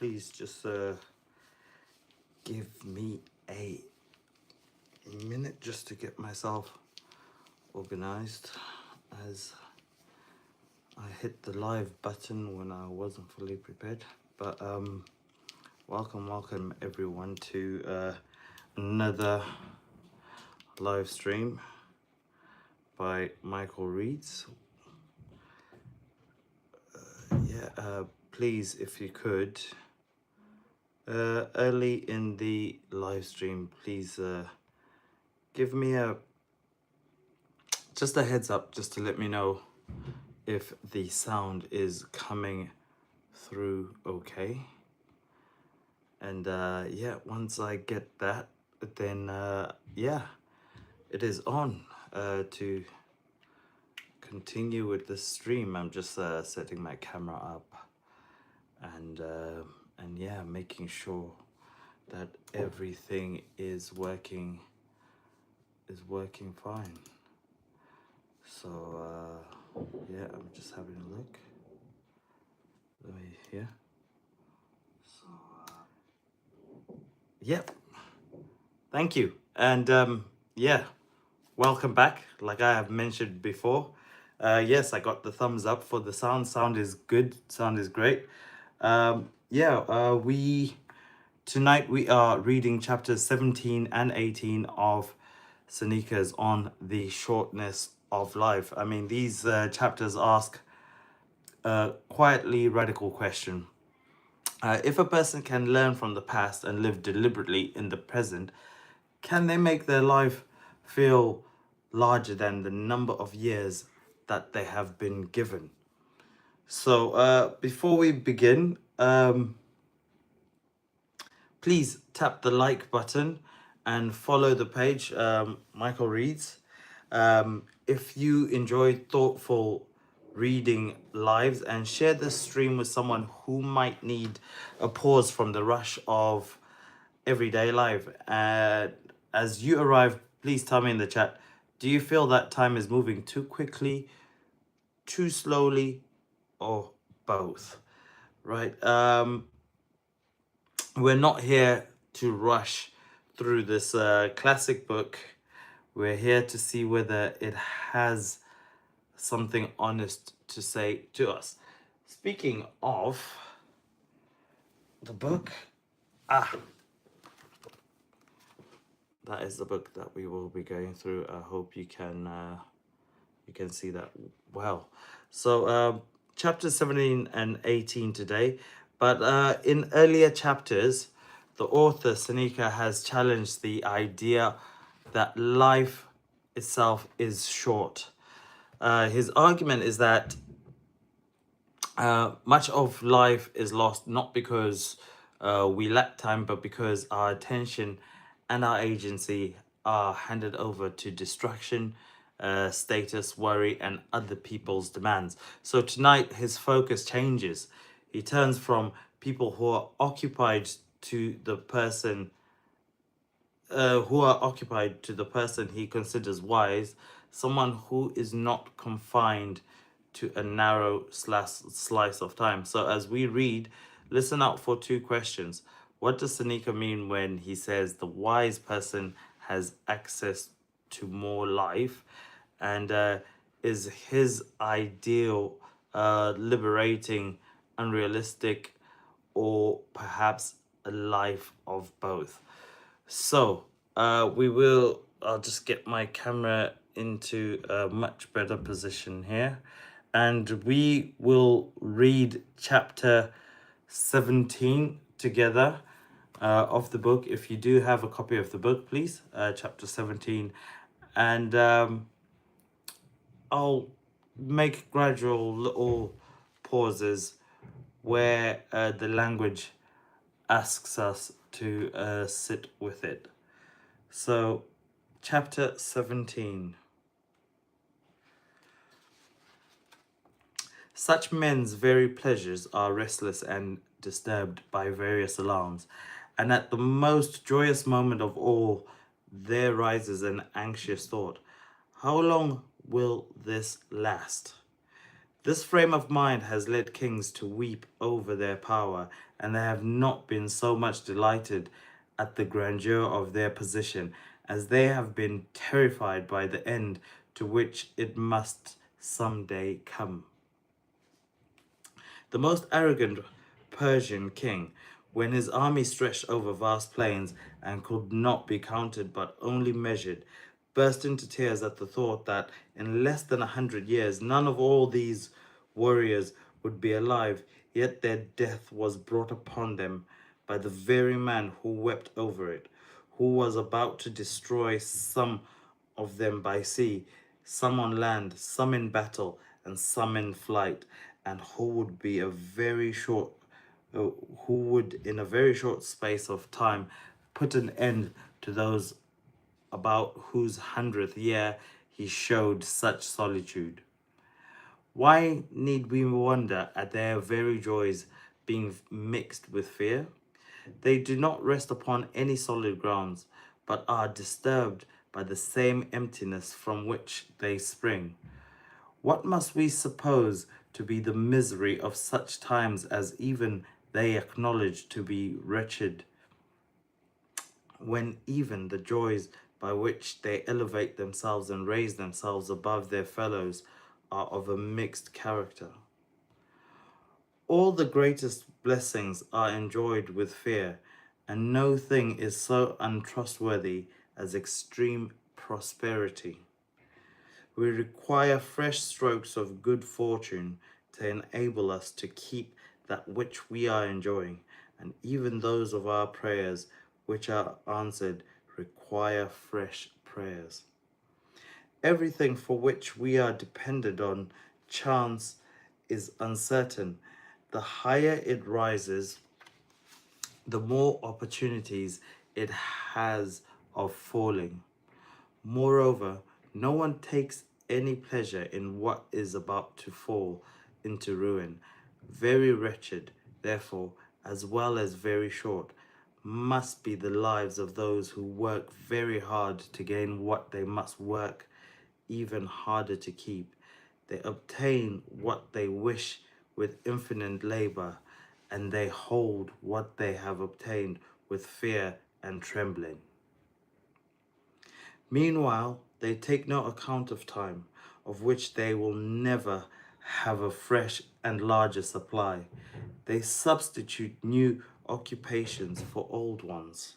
please just give me a minute just to get myself organized, as I hit the live button when I wasn't fully prepared. But welcome everyone to another live stream by Michael Reeds. Please, if you could, early in the live stream, please give me just a heads up, just to let me know if the sound is coming through okay. And once I get that, then it is on to continue with the stream. I'm just setting my camera up and making sure that everything is working fine. So I'm just having a look. Let me hear. So yep. Thank you. And welcome back. Like I have mentioned before, yes, I got the thumbs up for the sound. Sound is good. Sound is great. Tonight we are reading chapters 17 and 18 of Seneca's On the Shortness of Life. I mean, these chapters ask a quietly radical question. If a person can learn from the past and live deliberately in the present, can they make their life feel larger than the number of years that they have been given? So before we begin, please tap the like button and follow the page, Michael Reeds. If you enjoy thoughtful reading lives, and share this stream with someone who might need a pause from the rush of everyday life. As you arrive, please tell me in the chat, do you feel that time is moving too quickly, too slowly, or both? Right? We're not here to rush through this classic book. We're here to see whether it has something honest to say to us. Speaking of the book, that is the book that we will be going through. I hope you can see that well. So chapters 17 and 18 today. But in earlier chapters, the author Seneca has challenged the idea that life itself is short. His argument is that much of life is lost not because we lack time, but because our attention and our agency are handed over to distraction, status, worry, and other people's demands. So tonight, his focus changes. He turns from people who are occupied to the person he considers wise, someone who is not confined to a narrow slice of time. So as we read, listen out for two questions. What does Seneca mean when he says the wise person has access to more life? And is his ideal liberating, unrealistic, or perhaps a life of both? So I'll just get my camera into a much better position here, and we will read chapter 17 together of the book. If you do have a copy of the book, please, chapter 17, and I'll make gradual little pauses where the language asks us to sit with it. So, chapter 17. Such men's very pleasures are restless and disturbed by various alarms, and at the most joyous moment of all, there rises an anxious thought. How long will this last? This frame of mind has led kings to weep over their power, and they have not been so much delighted at the grandeur of their position as they have been terrified by the end to which it must some day come. The most arrogant Persian king, when his army stretched over vast plains and could not be counted but only measured, burst into tears at the thought that in less than 100 years none of all these warriors would be alive, yet their death was brought upon them by the very man who wept over it, who was about to destroy some of them by sea, some on land, some in battle, and some in flight, and who would in a very short space of time put an end to those about whose 100th year he showed such solitude. Why need we wonder at their very joys being mixed with fear? They do not rest upon any solid grounds, but are disturbed by the same emptiness from which they spring. What must we suppose to be the misery of such times as even they acknowledge to be wretched, when even the joys by which they elevate themselves and raise themselves above their fellows are of a mixed character? All the greatest blessings are enjoyed with fear, and no thing is so untrustworthy as extreme prosperity. We require fresh strokes of good fortune to enable us to keep that which we are enjoying, and even those of our prayers which are answered require fresh prayers. Everything for which we are dependent on chance is uncertain. The higher it rises, the more opportunities it has of falling. Moreover, no one takes any pleasure in what is about to fall into ruin. Very wretched, therefore, as well as very short, must be the lives of those who work very hard to gain what they must work even harder to keep. They obtain what they wish with infinite labor, and they hold what they have obtained with fear and trembling. Meanwhile, they take no account of time, of which they will never have a fresh and larger supply. They substitute new occupations for old ones,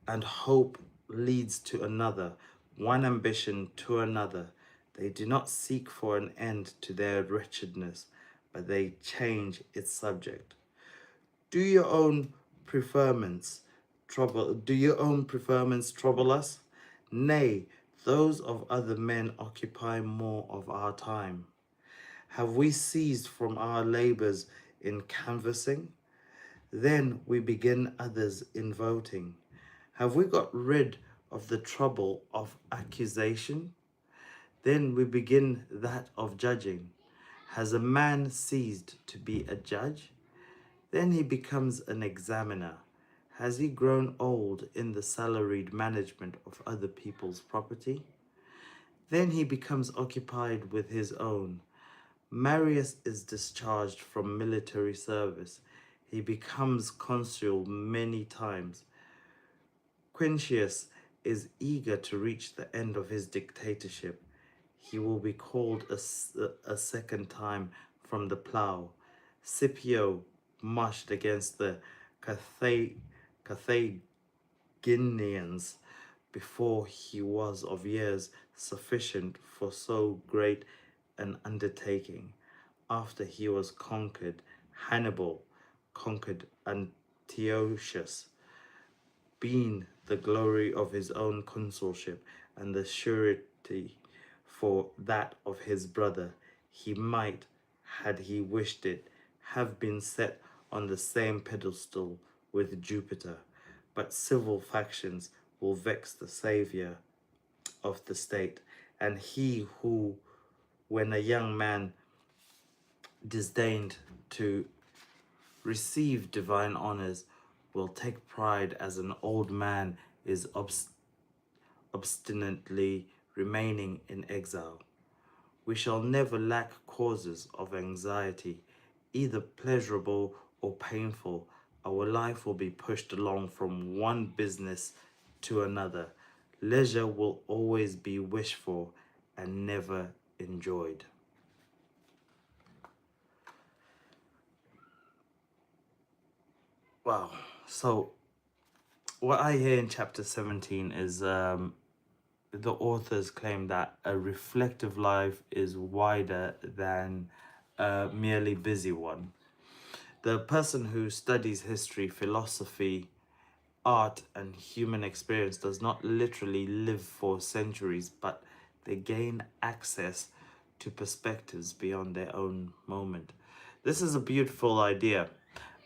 and hope leads to another, one ambition to another. They do not seek for an end to their wretchedness, but they change its subject. Do your own preferments trouble us? Nay, those of other men occupy more of our time. Have we ceased from our labors in canvassing? Then we begin others in voting. Have we got rid of the trouble of accusation? Then we begin that of judging. Has a man ceased to be a judge? Then he becomes an examiner. Has he grown old in the salaried management of other people's property? Then he becomes occupied with his own. Marius is discharged from military service. He becomes consul many times. Quintius is eager to reach the end of his dictatorship. He will be called a second time from the plough. Scipio marched against the Carthaginians before he was of years sufficient for so great an undertaking. After he was conquered, Hannibal conquered Antiochus, being the glory of his own consulship and the surety for that of his brother. He might, had he wished it, have been set on the same pedestal with Jupiter, but civil factions will vex the saviour of the state, and he who, when a young man, disdained to receive divine honours, will take pride as an old man is obstinately remaining in exile. We shall never lack causes of anxiety, either pleasurable or painful. Our life will be pushed along from one business to another. Leisure will always be wished for and never enjoyed. Wow. So, what I hear in chapter 17 is the authors claim that a reflective life is wider than a merely busy one. The person who studies history, philosophy, art, and human experience does not literally live for centuries, but they gain access to perspectives beyond their own moment. This is a beautiful idea.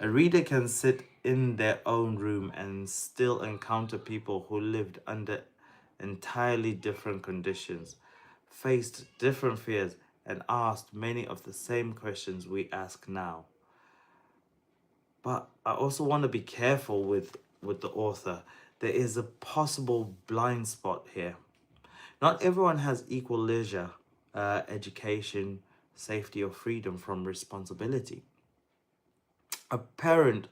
A reader can sit in their own room and still encounter people who lived under entirely different conditions, faced different fears, and asked many of the same questions we ask now. But I also want to be careful with the author. There is a possible blind spot here. Not everyone has equal leisure, education, safety, or freedom from responsibility. A parent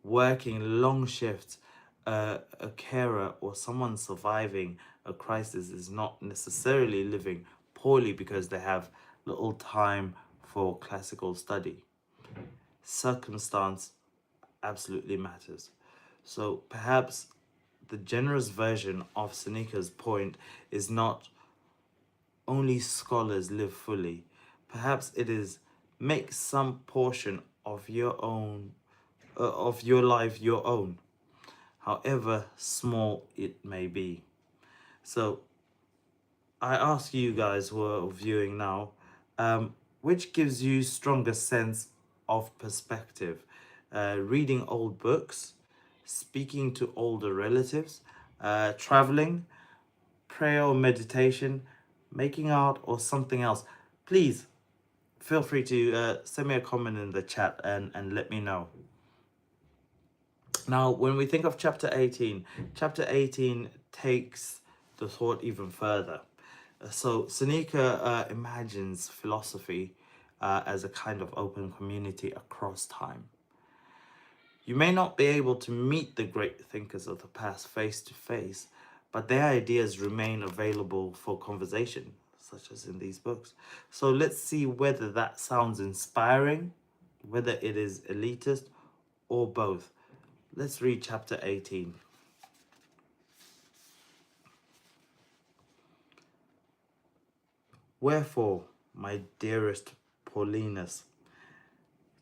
working long shifts, a carer, or someone surviving a crisis is not necessarily living poorly because they have little time for classical study. Circumstance absolutely matters. So perhaps the generous version of Seneca's point is not only scholars live fully. Perhaps it is make some portion of your life your own, however small it may be. So I ask you guys who are viewing now, which gives you stronger sense of perspective? Reading old books, speaking to older relatives, traveling, prayer or meditation, making art, or something else? Please feel free to send me a comment in the chat and let me know. Now, when we think of chapter 18 takes the thought even further. So Seneca imagines philosophy as a kind of open community across time. You may not be able to meet the great thinkers of the past face to face, but their ideas remain available for conversation, such as in these books. So let's see whether that sounds inspiring, whether it is elitist, or both. Let's read chapter 18. Wherefore, my dearest Paulinus,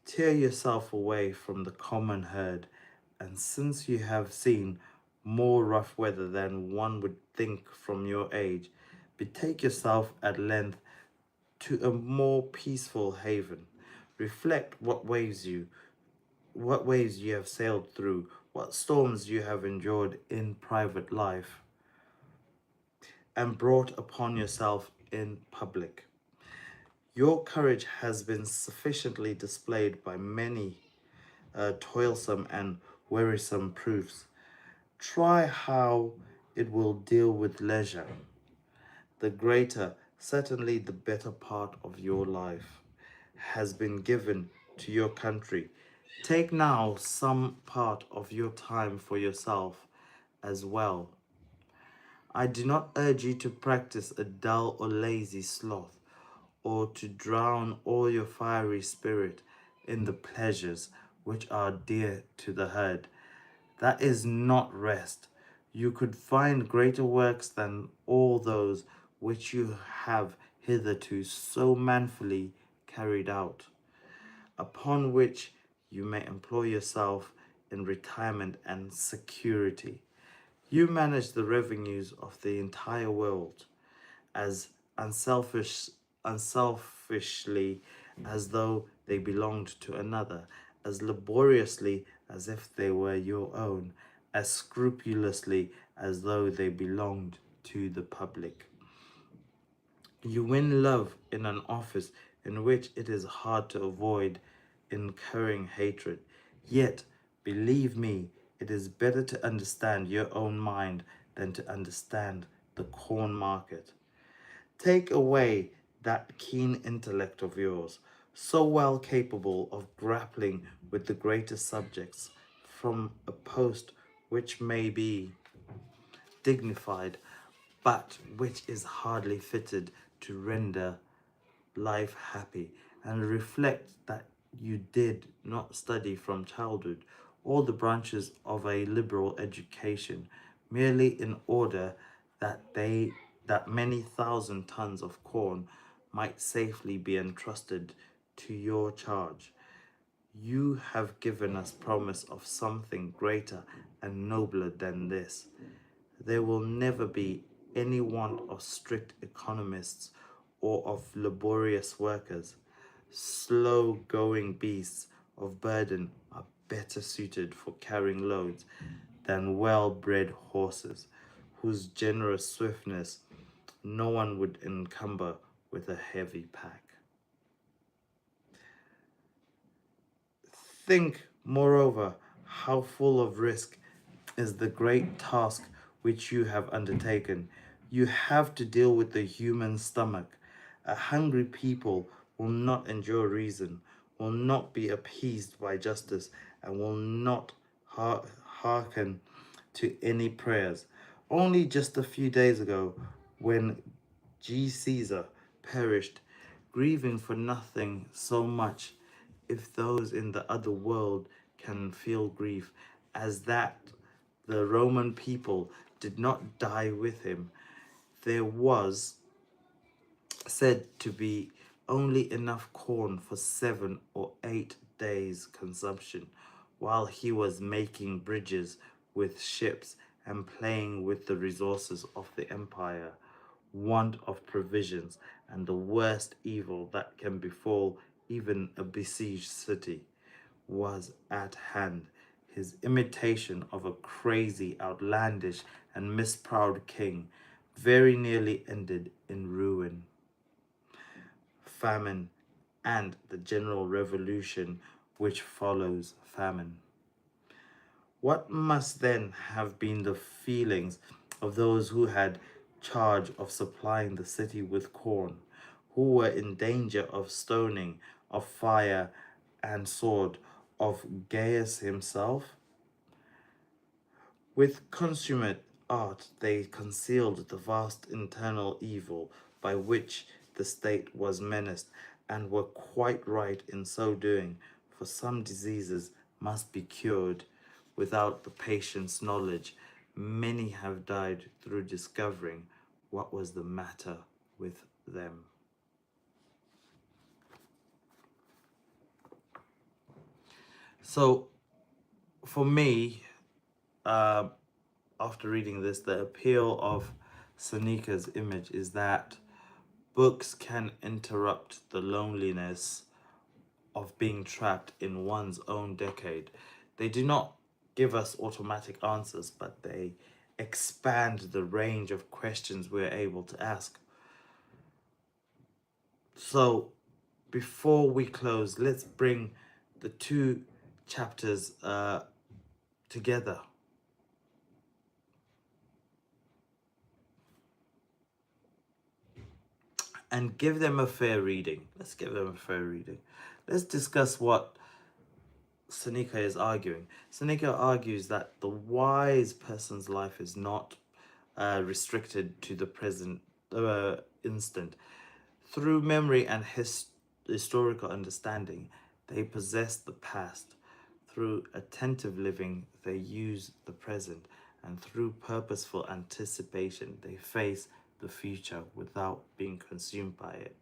tear yourself away from the common herd, and since you have seen more rough weather than one would think from your age, betake yourself at length to a more peaceful haven. Reflect what waves you have sailed through, what storms you have endured in private life, and brought upon yourself in public. Your courage has been sufficiently displayed by many toilsome and wearisome proofs. Try how it will deal with leisure. The greater, certainly the better part of your life has been given to your country. Take now some part of your time for yourself as well. I do not urge you to practice a dull or lazy sloth, or to drown all your fiery spirit in the pleasures which are dear to the herd. That is not rest. You could find greater works than all those which you have hitherto so manfully carried out, upon which you may employ yourself in retirement and security. You manage the revenues of the entire world as unselfishly as though they belonged to another, as laboriously as if they were your own, as scrupulously as though they belonged to the public. You win love in an office in which it is hard to avoid incurring hatred. Yet, believe me, it is better to understand your own mind than to understand the corn market. Take away that keen intellect of yours, so well capable of grappling with the greatest subjects from a post which may be dignified, but which is hardly fitted to render life happy, and reflect that you did not study from childhood all the branches of a liberal education merely in order that many thousand tons of corn might safely be entrusted to your charge. You have given us promise of something greater and nobler than this. There will never be any want of strict economists or of laborious workers. Slow-going beasts of burden are better suited for carrying loads than well-bred horses, whose generous swiftness no one would encumber with a heavy pack. Think, moreover, how full of risk is the great task which you have undertaken. You have to deal with the human stomach. A hungry people will not endure reason, will not be appeased by justice, and will not hearken to any prayers. Only just a few days ago, when G. Caesar perished, grieving for nothing so much, if those in the other world can feel grief, as that the Roman people did not die with him, there was said to be only enough corn for 7 or 8 days' consumption, while he was making bridges with ships and playing with the resources of the empire. Want of provisions, and the worst evil that can befall even a besieged city, was at hand. His imitation of a crazy, outlandish, and misproud king very nearly ended in ruin, famine, and the general revolution which follows famine. What must then have been the feelings of those who had charge of supplying the city with corn, who were in danger of stoning, of fire and sword, of Gaius himself? With consummate art they concealed the vast internal evil by which the state was menaced, and were quite right in so doing, for some diseases must be cured without the patient's knowledge. Many have died through discovering what was the matter with them. So, for me, after reading this, the appeal of Seneca's image is that books can interrupt the loneliness of being trapped in one's own decade. They do not give us automatic answers, but they expand the range of questions we're able to ask. So, before we close, let's bring the two chapters together. And give them a fair reading. Let's give them a fair reading. Let's discuss what Seneca is arguing. Seneca argues that the wise person's life is not restricted to the present instant. Through memory and historical understanding, they possess the past. Through attentive living, they use the present. And through purposeful anticipation, they face the future without being consumed by it.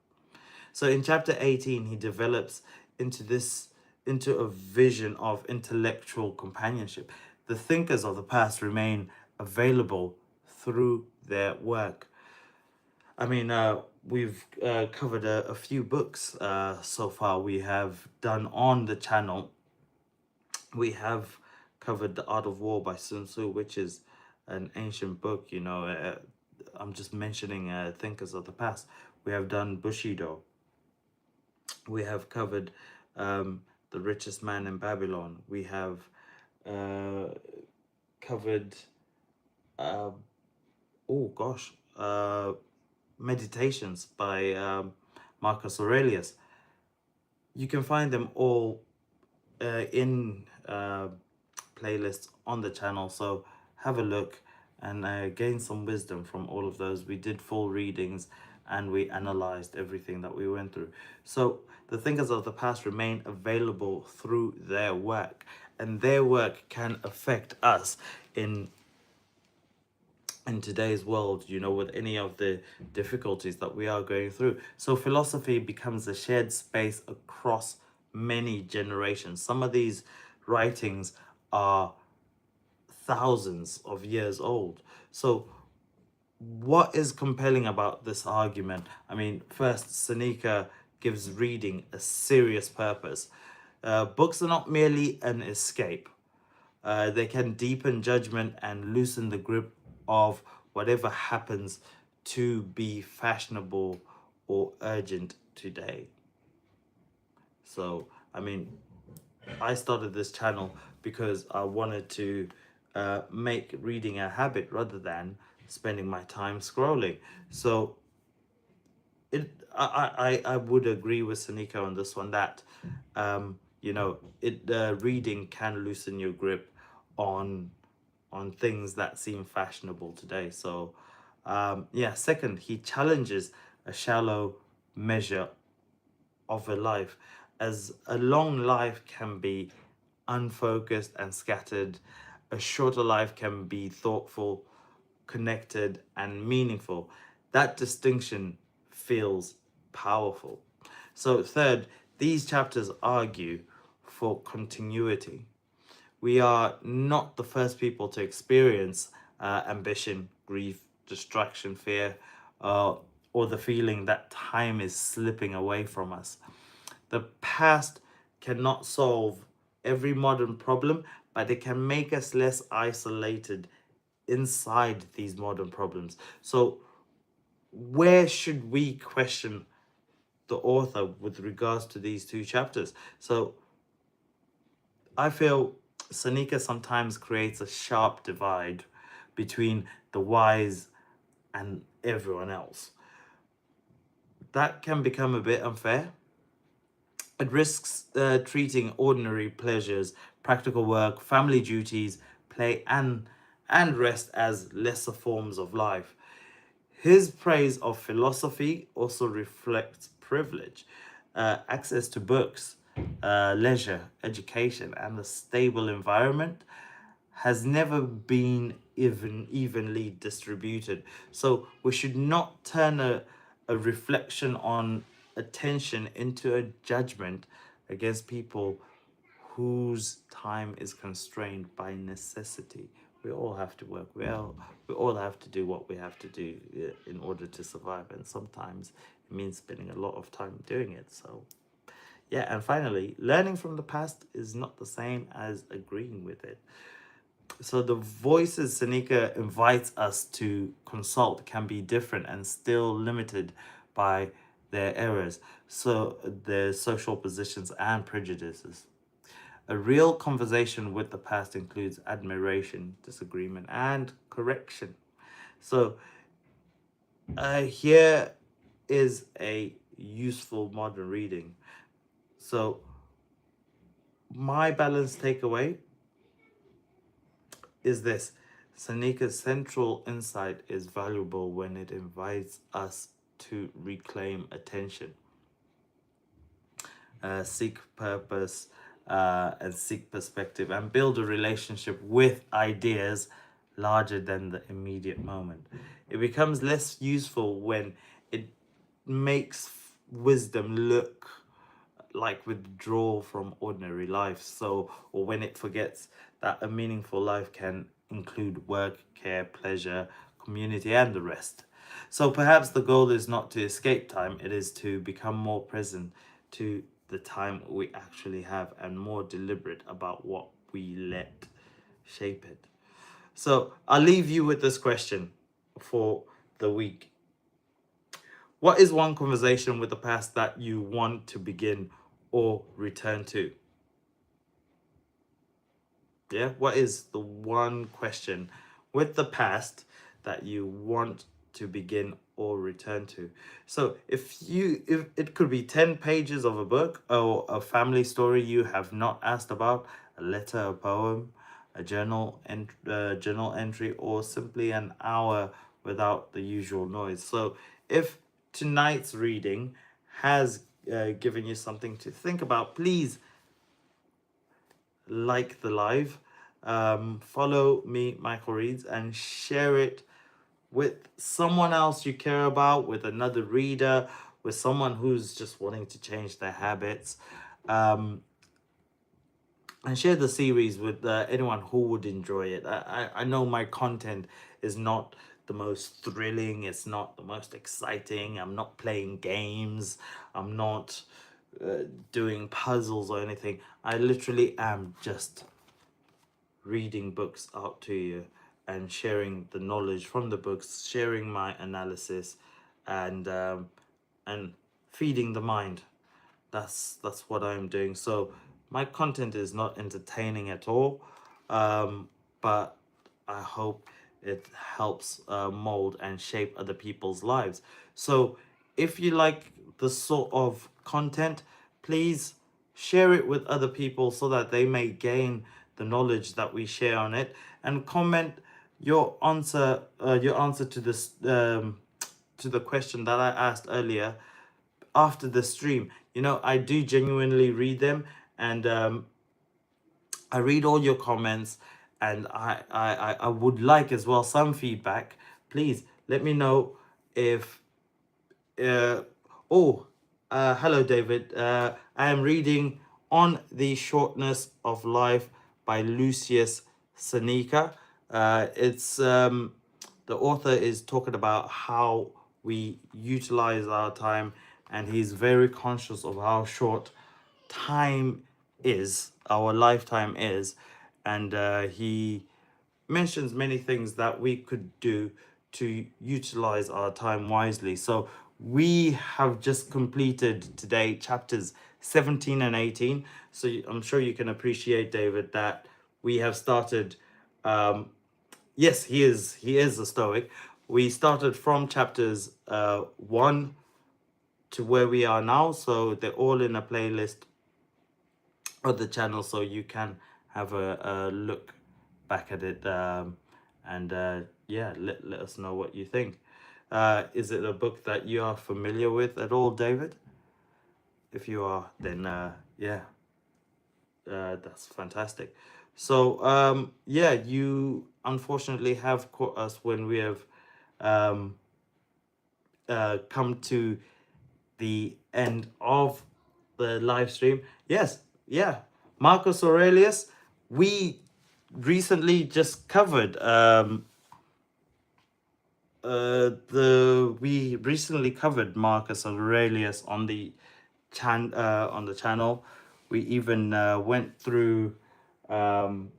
So in chapter 18, he develops into a vision of intellectual companionship. The thinkers of the past remain available through their work. I mean, we've covered a few books so far. We have done on the channel. We have covered The Art of War by Sun Tzu, which is an ancient book. I'm just mentioning thinkers of the past. We have done Bushido. We have covered The Richest Man in Babylon. We have covered, Meditations by Marcus Aurelius. You can find them all in playlists on the channel, so have a look and gain some wisdom from all of those. We did full readings and we analyzed everything that we went through. So the thinkers of the past remain available through their work, and their work can affect us in today's world, you know, with any of the difficulties that we are going through. So philosophy becomes a shared space across many generations. Some of these writings are thousands of years old. So what is compelling about this argument? I mean, first, Seneca gives reading a serious purpose. Books are not merely an escape. They can deepen judgment and loosen the grip of whatever happens to be fashionable or urgent today. So, I mean, I started this channel because I wanted to make reading a habit rather than spending my time scrolling. So I would agree with Seneca on this one, that you know, reading can loosen your grip on things that seem fashionable today. So yeah, second, he challenges a shallow measure of a life, as a long life can be unfocused and scattered. A shorter life can be thoughtful, connected, and meaningful. That distinction feels powerful. So, third, these chapters argue for continuity. We are not the first people to experience ambition, grief, distraction, fear, or the feeling that time is slipping away from us. The past cannot solve every modern problem, but it can make us less isolated inside these modern problems. So, where should we question the author with regards to these two chapters? So, I feel Seneca sometimes creates a sharp divide between the wise and everyone else. That can become a bit unfair. It risks treating ordinary pleasures, practical work, family duties, play, and rest as lesser forms of life. His praise of philosophy also reflects privilege, access to books, leisure, education, and a stable environment has never been evenly distributed. So we should not turn a reflection on attention into a judgment against people whose time is constrained by necessity. We all have to work. We all have to do what we have to do in order to survive, and sometimes it means spending a lot of time doing it. So yeah, and finally, learning from the past is not the same as agreeing with it. So the voices Seneca invites us to consult can be different and still limited by their errors, so their social positions and prejudices. A real conversation with the past includes admiration, disagreement, and correction. So here is a useful modern reading. So my balanced takeaway is this: Seneca's central insight is valuable when it invites us to reclaim attention, seek purpose, and seek perspective, and build a relationship with ideas larger than the immediate moment. It becomes less useful when it makes wisdom look like withdrawal from ordinary life. So, or when it forgets that a meaningful life can include work, care, pleasure, community, and the rest. So perhaps the goal is not to escape time, it is to become more present to the time we actually have and more deliberate about what we let shape it. So I'll leave you with this question for the week. What is one conversation with the past that you want to begin or return to? Yeah, what is the one question with the past that you want to begin or return to. So if it could be 10 pages of a book, or a family story you have not asked about, a letter, a poem, a journal entry, or simply an hour without the usual noise. So if tonight's reading has given you something to think about, please like the live, follow me, Michael Reeds, and share it with someone else you care about, with another reader, with someone who's just wanting to change their habits. And share the series with anyone who would enjoy it. I know my content is not the most thrilling, it's not the most exciting. I'm not playing games, I'm not doing puzzles or anything. I literally am just reading books out to you and sharing the knowledge from the books, sharing my analysis, and and feeding the mind. That's what I'm doing. So my content is not entertaining at all, but I hope it helps mold and shape other people's lives. So if you like this sort of content, please share it with other people so that they may gain the knowledge that we share on it, and comment your answer to this to the question that I asked earlier after the stream. You know, I do genuinely read them, and I read all your comments, and I would like as well some feedback. Please let me know if uh, oh, hello, David. I am reading On the Shortness of Life by Lucius Seneca. It's the author is talking about how we utilize our time, and he's very conscious of how short time is, our lifetime is, and he mentions many things that we could do to utilize our time wisely. So we have just completed today chapters 17 and 18. So I'm sure you can appreciate, David, that we have started. Yes, he is a Stoic. We started from chapters 1 to where we are now. So they're all in a playlist of the channel, so you can have a look back at it, and yeah, let us know what you think. Is it a book that you are familiar with at all, David? If you are, then yeah, that's fantastic. So yeah, you unfortunately have caught us when we have um, come to the end of the live stream. Yes, yeah, Marcus Aurelius. We recently just covered we recently covered Marcus Aurelius on the channel. We even went through other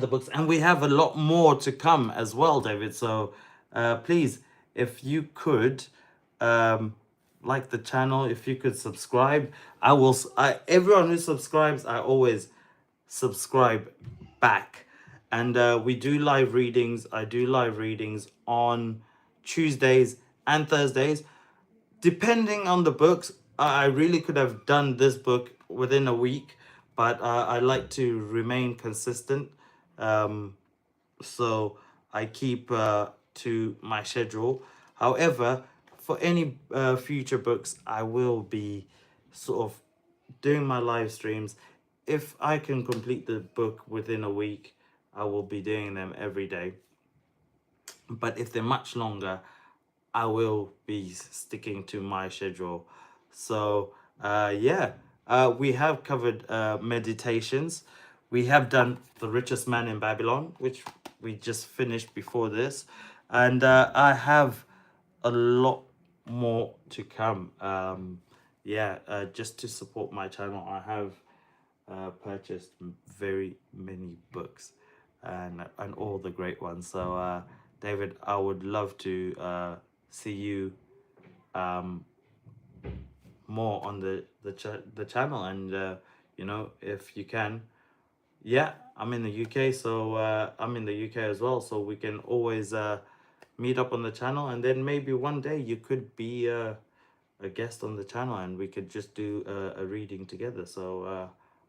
books, and we have a lot more to come as well, David. So please, if you could like the channel, if you could subscribe, everyone who subscribes, I always subscribe back. And we do live readings. I do live readings on Tuesdays and Thursdays, depending on the books. I really could have done this book within a week, but I like to remain consistent. Um, so I keep to my schedule. However, for any future books, I will be sort of doing my live streams. If I can complete the book within a week, I will be doing them every day. But if they're much longer, I will be sticking to my schedule. So yeah, we have covered meditations. We have done The Richest Man in Babylon, which we just finished before this. And I have a lot more to come. Yeah, just to support my channel, I have purchased very many books, and all the great ones. So David, I would love to see you more on the channel, and you know, if you can. Yeah, I'm in the UK, so I'm in the UK as well, so we can always meet up on the channel, and then maybe one day you could be a guest on the channel and we could just do a reading together. So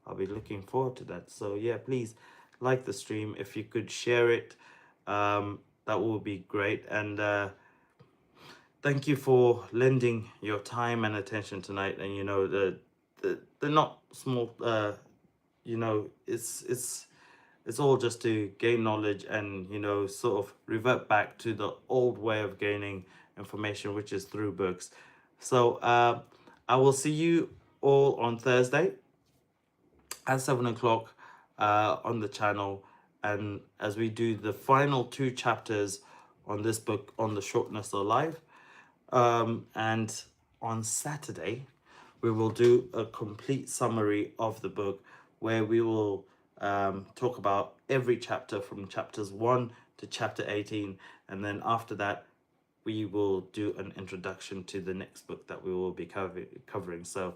I'll be looking forward to that. So yeah, please like the stream. If you could share it, that would be great. And thank you for lending your time and attention tonight. And you know, the not small, you know, it's all just to gain knowledge and, you know, sort of revert back to the old way of gaining information, which is through books. So I will see you all on Thursday at 7 o'clock on the channel. And as we do the final 2 chapters on this book on the Shortness of Life. And on Saturday, we will do a complete summary of the book where we will talk about every chapter from chapters 1 to chapter 18. And then after that, we will do an introduction to the next book that we will be covering. So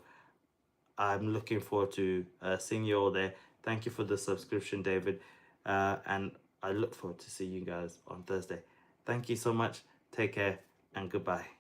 I'm looking forward to seeing you all there. Thank you for the subscription, David. And I look forward to seeing you guys on Thursday. Thank you so much. Take care and goodbye.